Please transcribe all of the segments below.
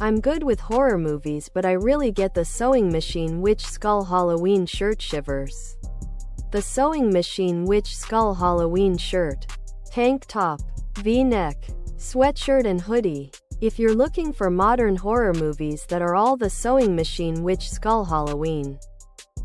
I'm good with horror movies, but I really get the Sewing Machine Witch Skull Halloween shirt shivers. The Sewing Machine Witch Skull Halloween shirt. Tank top, V-neck, sweatshirt and hoodie. If you're looking for modern horror movies that are all the Sewing Machine Witch Skull Halloween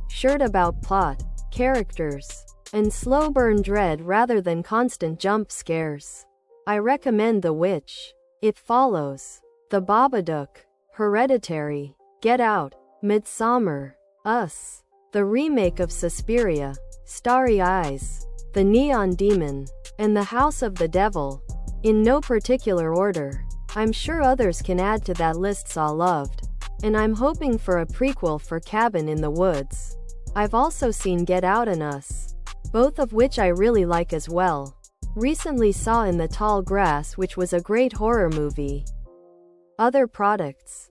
shirt about plot, characters, and slow burn dread rather than constant jump scares, I recommend The Witch. It follows The Babadook, Hereditary, Get Out, Midsommar, Us, the remake of Suspiria, Starry Eyes, The Neon Demon, and The House of the Devil, in no particular order. I'm sure others can add to that list Saw loved, and I'm hoping for a prequel for Cabin in the Woods. I've also seen Get Out and Us, both of which I really like as well. Recently saw In the Tall Grass, which was a great horror movie. Other products.